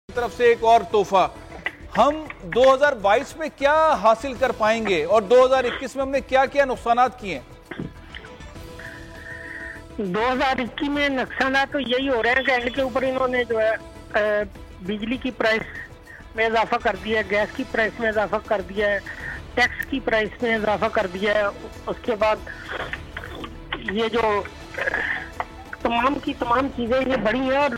तरफ से एक और तोहफा, हम 2022 में क्या हासिल कर पाएंगे और 2021 में हमने क्या क्या नुकसानात किए? 2021 में नुकसान तो यही हो रहे हैं कि एंड के ऊपर इन्होंने जो है बिजली की प्राइस में इजाफा कर दिया है, गैस की प्राइस में इजाफा कर दिया है, टैक्स की प्राइस में इजाफा कर दिया है। उसके बाद ये जो तमाम की तमाम चीजें ये बढ़ी हैं और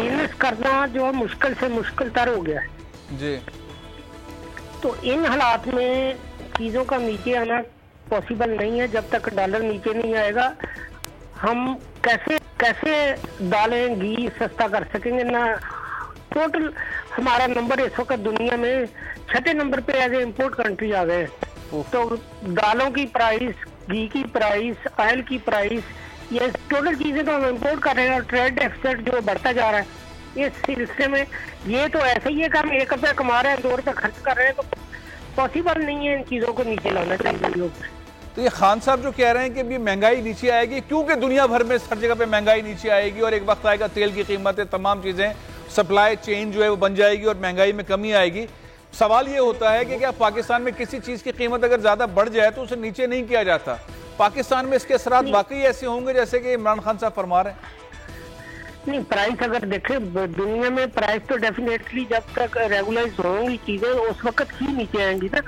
इन्वेस्ट करना जो है मुश्किल से मुश्किल तर हो गया है जी। तो इन हालात में चीजों का नीचे आना पॉसिबल नहीं है। जब तक डॉलर नीचे नहीं आएगा हम कैसे कैसे दालें घी सस्ता कर सकेंगे ना। टोटल हमारा नंबर इस वक्त दुनिया में 6ठे नंबर पे एज ए इम्पोर्ट कंट्री आ गए। तो दालों की प्राइस, घी की प्राइस, ऑयल की प्राइस, ये टोटल चीजें तो हम इम्पोर्ट कर रहे हैं और ट्रेड डेफिसिट जो बढ़ता जा रहा है इस सिलसिले में ये तो ऐसा ही है कि हम 1 रुपया कमा रहे हैं 2 रुपये खर्च कर रहे हैं, तो पॉसिबल नहीं है इन चीजों को नीचे लाना चाहिए। तो ये खान साहब जो कह रहे हैं कि अभी महंगाई नीचे आएगी, क्योंकि दुनिया भर में हर जगह पे महंगाई नीचे आएगी और एक वक्त आएगा तेल की कीमतें, तमाम चीजें, सप्लाई चेन जो है वो बन जाएगी और महंगाई में कमी आएगी। सवाल ये होता है कि क्या पाकिस्तान में किसी चीज की कीमत अगर ज्यादा बढ़ जाए तो उसे नीचे नहीं किया जाता? पाकिस्तान में इसके असरात वाकई ऐसे होंगे जैसे कि इमरान खान साहब फरमा रहे हैं? नहीं, प्राइस अगर देखें दुनिया में प्राइस तो डेफिनेटली जब तक रेगुलाइज होंगी चीजें उस वक्त ही नीचे आएंगी ना।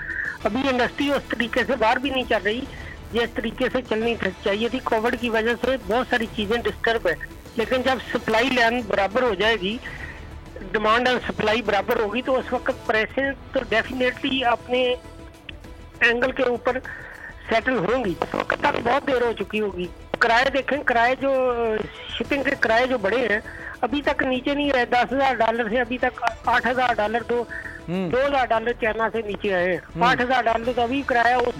अभी इंडस्ट्री उस तरीके से बाहर भी नहीं चल रही जिस तरीके से चलनी चाहिए थी। कोविड की वजह से बहुत सारी चीजें डिस्टर्ब है, लेकिन जब सप्लाई लाइन बराबर हो जाएगी, डिमांड और सप्लाई बराबर होगी तो उस वक्त प्राइसें तो डेफिनेटली अपने एंगल के ऊपर सेटल होंगी। उस वक्त तक बहुत देर हो चुकी होगी। किराए देखें, किराए जो शिपिंग के किराए जो बढ़े हैं अभी तक नीचे नहीं आए। $10,000 से अभी तक $8,000 $2,000 चाइना से नीचे आए हैं। $8,000 तो अभी किराया उस